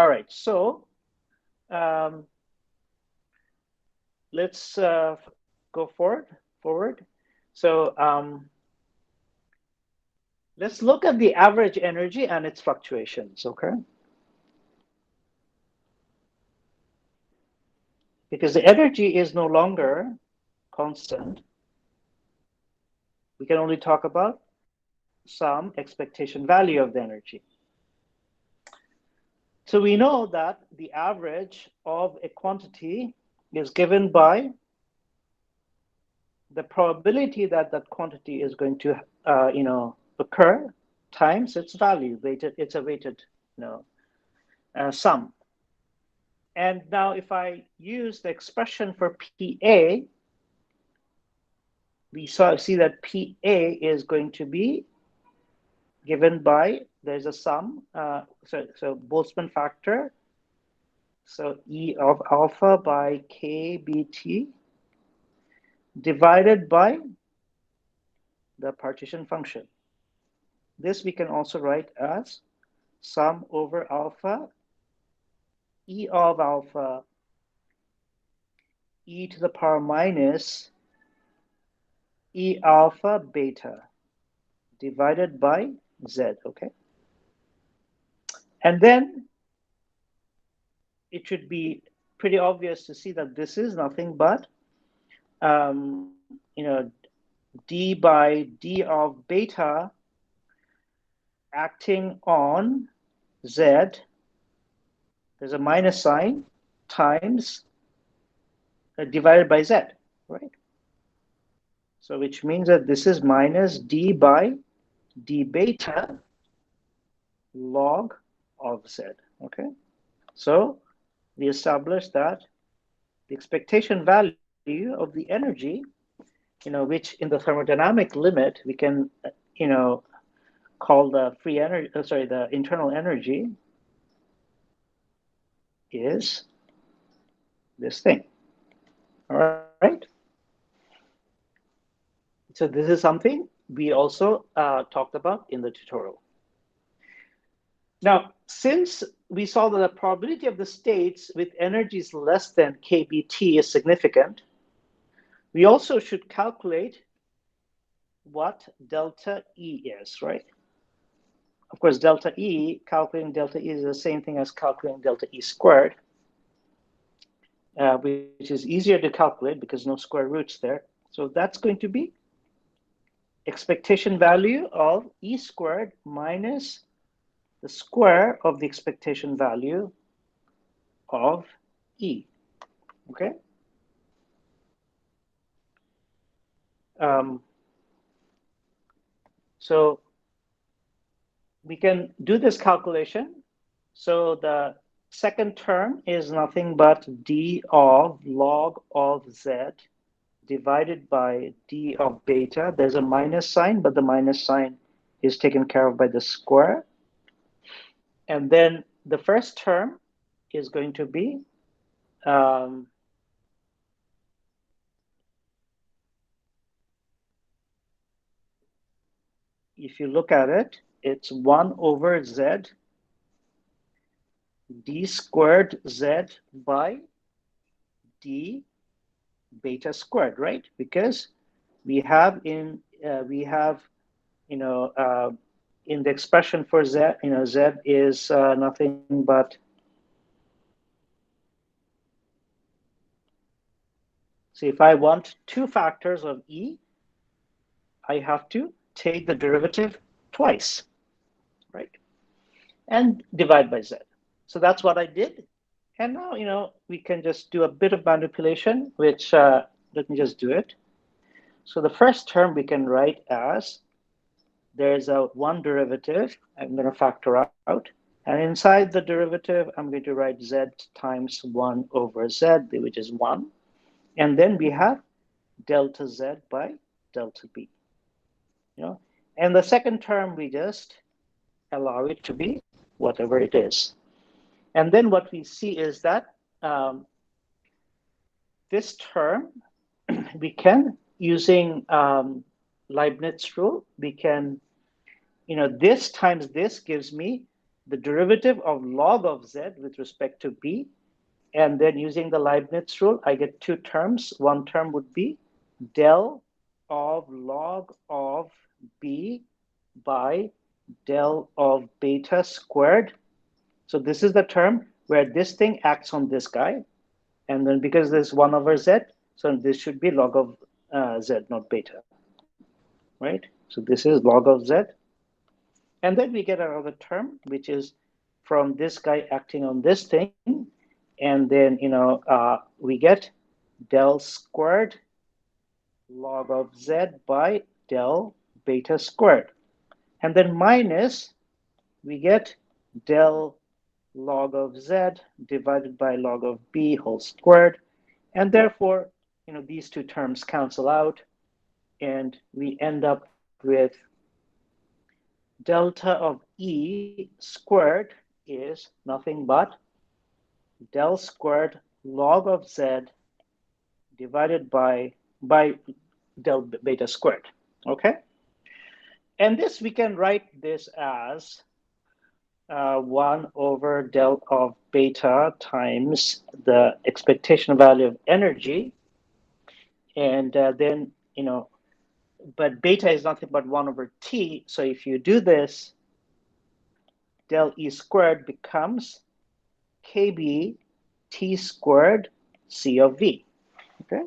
All right, so let's go forward. So let's look at the average energy and its fluctuations, okay? Because the energy is no longer constant. We can only talk about some expectation value of the energy. So we know that the average of a quantity is given by the probability that that quantity is going to, occur times its value. It's a weighted, sum. And now, if I use the expression for PA, we see that PA is going to be given by, there's a sum, so Boltzmann factor, so E of alpha by KBT divided by the partition function. This we can also write as sum over alpha, E of alpha, e to the power minus E alpha beta divided by Z, okay? And then it should be pretty obvious to see that this is nothing but, d by d of beta acting on Z, there's a minus sign, times divided by Z, right? So which means that this is minus d by d beta log of Z, okay? So we established that the expectation value of the energy, which in the thermodynamic limit, we can, call the free energy, the internal energy, is this thing, all right? So this is something we also talked about in the tutorial. Now, since we saw that the probability of the states with energies less than kBt is significant, we also should calculate what delta E is, right? Of course, delta E, calculating delta E is the same thing as calculating delta E squared, which is easier to calculate because no square roots there. So that's going to be expectation value of E squared minus the square of the expectation value of E, okay? So we can do this calculation. So the second term is nothing but d of log of Z divided by d of beta. There's a minus sign, but the minus sign is taken care of by the square. And then the first term is going to be if you look at it, it's 1 over Z d squared Z by d beta squared, right? Because we have in in the expression for Z, Z is nothing but, so if I want two factors of E, I have to take the derivative twice, right? And divide by Z. So that's what I did. And now, we can just do a bit of manipulation, which let me just do it. So the first term we can write as, there's a one derivative I'm going to factor out. And inside the derivative, I'm going to write Z times 1 over Z, which is 1. And then we have delta Z by delta B. And the second term, we just allow it to be whatever it is. And then what we see is that this term, we can, using Leibniz rule, we can, this times this gives me the derivative of log of z with respect to b, and then using the Leibniz rule, I get two terms. One term would be del of log of b by del of beta squared. So this is the term where this thing acts on this guy. And then because there's 1 over z, so this should be log of z, not beta, right? So this is log of z. And then we get another term, which is from this guy acting on this thing. And then, we get del squared log of z by del beta squared. And then minus, we get del log of z divided by log of b whole squared. And therefore, these two terms cancel out, and we end up with delta of e squared is nothing but del squared log of z divided by del beta squared, okay? And this, we can write this as 1 over del of beta times the expectation value of energy. And then, but beta is nothing but 1 over t. So if you do this, del E squared becomes kb t squared C of V, okay?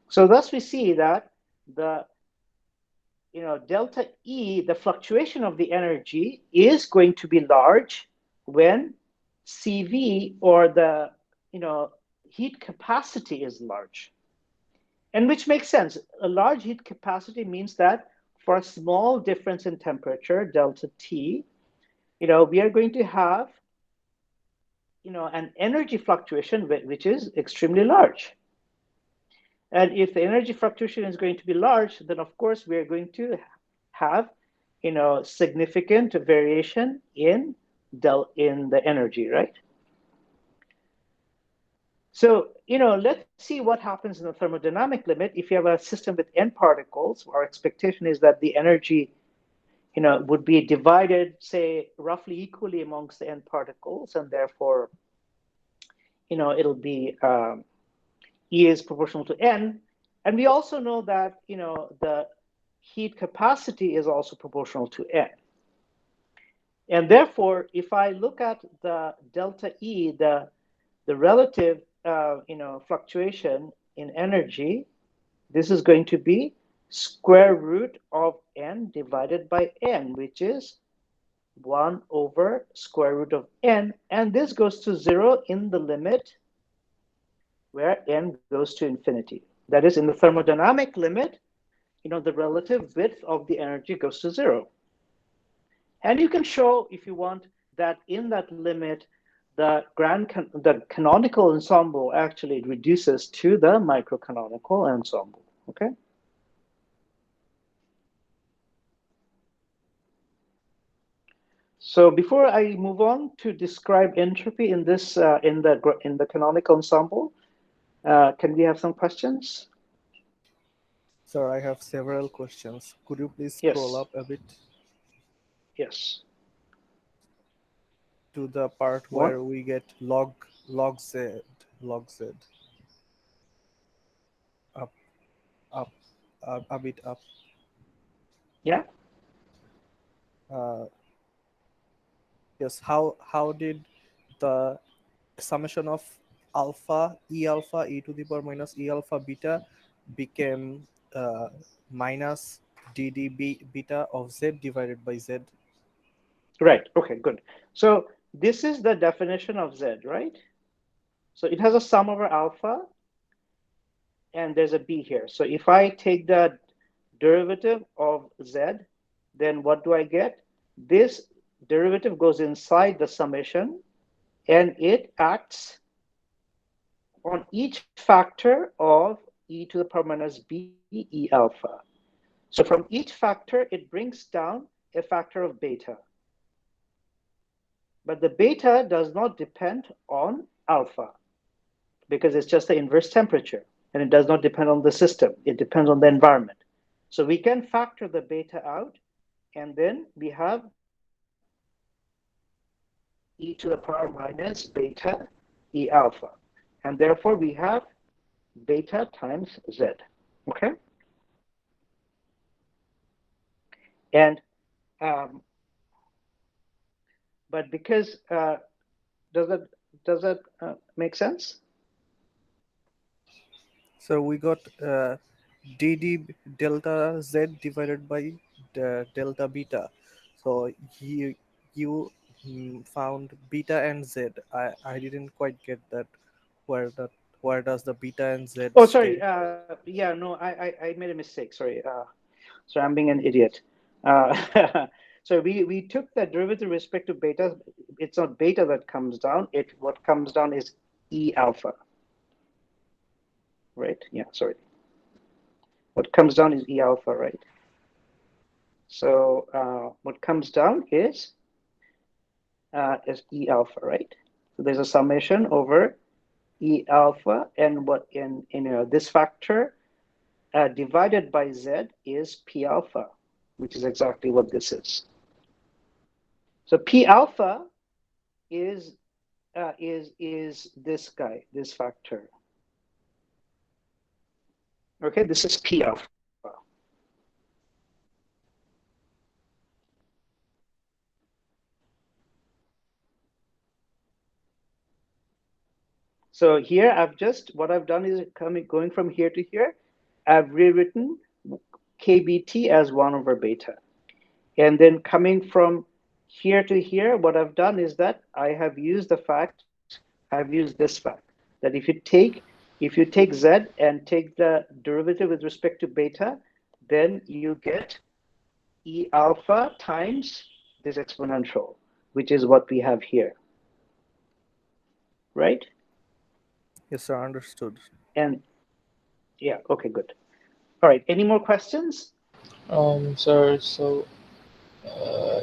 So thus we see that the delta E, the fluctuation of the energy, is going to be large when CV, or the heat capacity, is large. And which makes sense. A large heat capacity means that for a small difference in temperature, delta T, we are going to have an energy fluctuation which is extremely large. And if the energy fluctuation is going to be large, then of course we are going to have, significant variation in the energy, right? So, let's see what happens in the thermodynamic limit. If you have a system with n particles, our expectation is that the energy, would be divided, say, roughly equally amongst the n particles, and therefore, it'll be E is proportional to n. And we also know that, the heat capacity is also proportional to n. And therefore, if I look at the delta E, the relative, fluctuation in energy, this is going to be square root of n divided by n, which is 1 over square root of n. And this goes to 0 in the limit where n goes to infinity. That is, in the thermodynamic limit, the relative width of the energy goes to 0. And you can show, if you want, that in that limit, the canonical ensemble actually reduces to the microcanonical ensemble, okay? So before I move on to describe entropy in this, in the canonical ensemble, can we have some questions? Sir, I have several questions. Could you please scroll up a bit? Yes. To the part where we get log z. Up, a bit up. Yeah. Yes. How did the summation of alpha e to the power minus e alpha beta became minus dd beta of z divided by z? Right. Okay, good. So this is the definition of z, right? So it has a sum over alpha, and there's a b here. So if I take the derivative of z, then what do I get? This derivative goes inside the summation, and it acts on each factor of e to the power minus b e alpha. So from each factor, it brings down a factor of beta. But the beta does not depend on alpha because it's just the inverse temperature, and it does not depend on the system. It depends on the environment. So we can factor the beta out, and then we have e to the power minus beta e alpha. And therefore, we have beta times z. Okay? And but because does that make sense? So we got dd delta z divided by delta beta. So you found beta and z. I didn't quite get that. Where that where does the beta and z Oh, sorry. stay? Yeah, no, I made a mistake. Sorry. So I'm being an idiot. So we took the derivative with respect to beta. It's not beta that comes down. What comes down is e alpha. Right? Yeah, sorry. What comes down is e alpha, right? So what comes down is e alpha, right? So there's a summation over e alpha, and what in this factor divided by z is p alpha, which is exactly what this is. So p alpha is this guy, this factor. Okay, this is p alpha. So here what I've done is going from here to here, I've rewritten kBt as 1 over beta. And then coming from here to here, what I've done is that I have used this fact, that if you take z and take the derivative with respect to beta, then you get e alpha times this exponential, which is what we have here, right? Yes, sir. Understood. And yeah, okay, good. All right, any more questions? Sir, so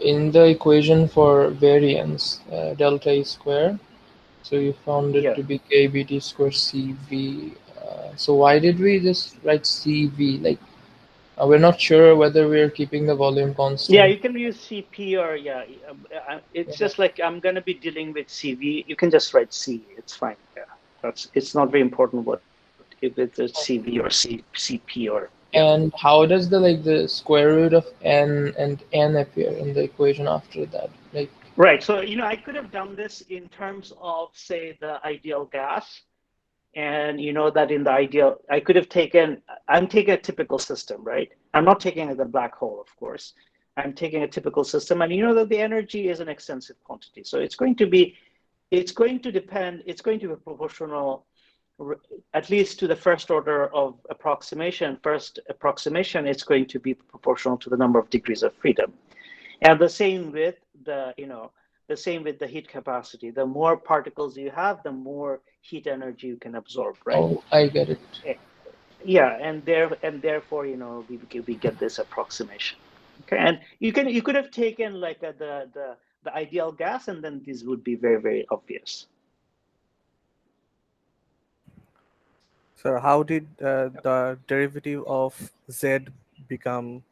in the equation for variance, delta E square, so you found it Yeah. to be kBt square CV. So why did we just write CV? Like, we're not sure whether we're keeping the volume Yeah, constant. you can use CP or yeah. It's Yeah. just like I'm gonna be dealing with CV. You can just write C. It's fine. Yeah, it's not very important what if it's a CV or CP or yeah. And how does the square root of n and n appear in the equation after that? Like, Right. So I could have done this in terms of say the ideal gas, and that in the ideal, I could have taken. I'm taking a typical system, right? I'm not taking the black hole, of course. I'm taking a typical system, and you know that the energy is an extensive quantity, so it's going to depend. It's going to be proportional, at least to the first order of approximation. First approximation, it's going to be proportional to the number of degrees of freedom. And the same with the heat capacity. The more particles you have, the more heat energy you can absorb, right? oh, I get it. Yeah, and therefore, we get this approximation. Okay, and you could have taken like the ideal gas, and then this would be very, very obvious. So how did the derivative of z become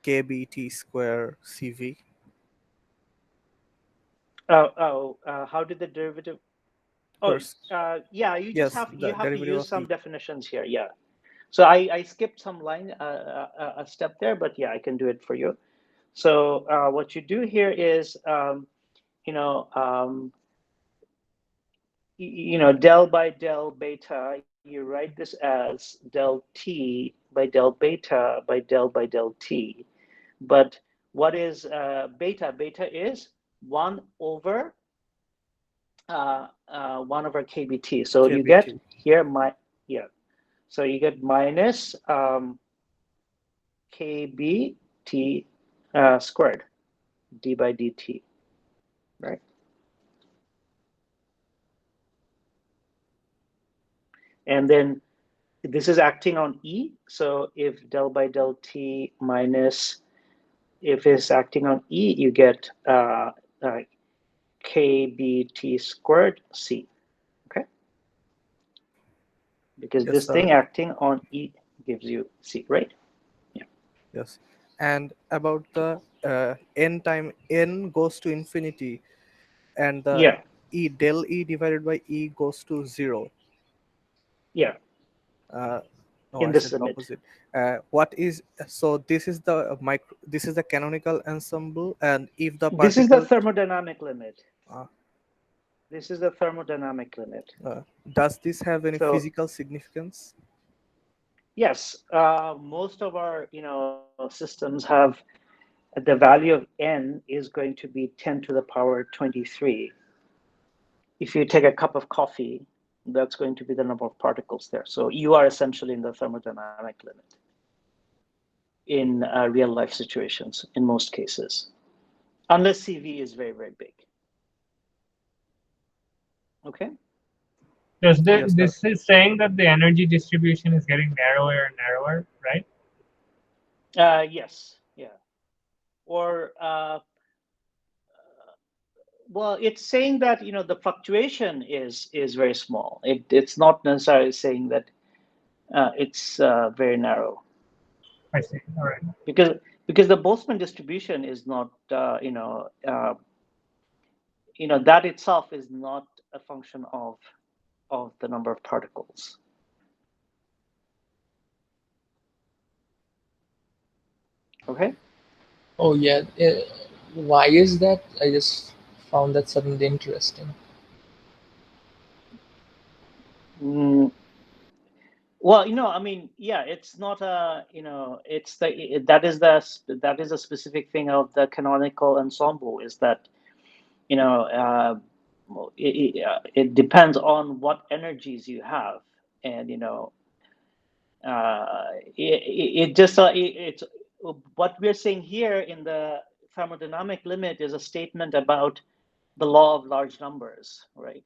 kbt square cv? How did the derivative? Oh, First, yeah, yes, you the have to derivative use of some e. definitions here. Yeah. So I skipped some line, a step there, but yeah, I can do it for you. So what you do here is, you know, um, del by del beta. You write this as del t by del beta by del t. But what is beta? Beta is 1 over kBt. So you get kbt. here yeah. So you get minus kBt squared d by dt, right? And then this is acting on E. So if del by del t minus, if it's acting on E, you get kBt squared C, okay? Because Yes, this thing sir. acting on E gives you C, right? Yeah. Yes. And about the n time n goes to infinity, and the Yeah, del E divided by E goes to 0. yeah, No, in I this said limit. opposite. What is so? This is the micro. This is the canonical ensemble, and if the This is the particle thermodynamic limit. uh, This is the thermodynamic limit. does this have any So physical significance? yes, most of our systems have the value of n is going to be 10 to the power 23. If you take a cup of coffee, that's going to be the number of particles there. So you are essentially in the thermodynamic limit in real life situations in most cases, unless CV is very, very big. Okay. Does Yes, sir. this is saying that the energy distribution is getting narrower and narrower, right? Yes, yeah. Or well, it's saying that the fluctuation is very small. It's not necessarily saying that it's very narrow. I see. All right. Because the Boltzmann distribution is not that itself is not a function of the number of particles. Okay. Oh yeah. Why is that? I just found that suddenly interesting. Well, I mean, yeah, it's not a, it's that is a specific thing of the canonical ensemble, is that it depends on what energies you have, and it's what we're saying here in the thermodynamic limit is a statement about the law of large numbers, right?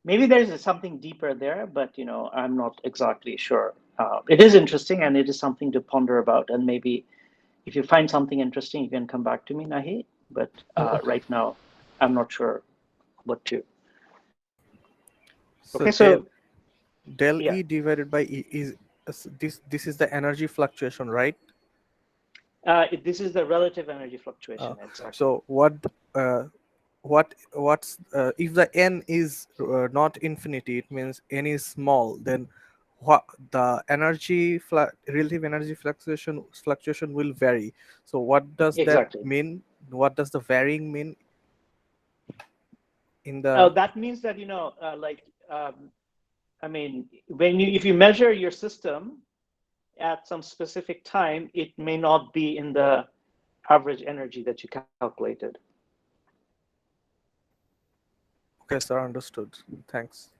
Maybe there's something deeper there, but I'm not exactly sure. It is interesting, and it is something to ponder about. And maybe if you find something interesting, you can come back to me, Nahi. But right now, I'm not sure what to. So Okay, so del yeah, E divided by E is this is the energy fluctuation, right? this is the relative energy fluctuation, exactly. So what's if the n is not infinity, it means n is small, then what the relative energy fluctuation will vary. So what does that Exactly. mean? What does the varying mean in the That means that I mean, if you measure your system at some specific time, it may not be in the average energy that you calculated. Okay, sir, understood. Thanks.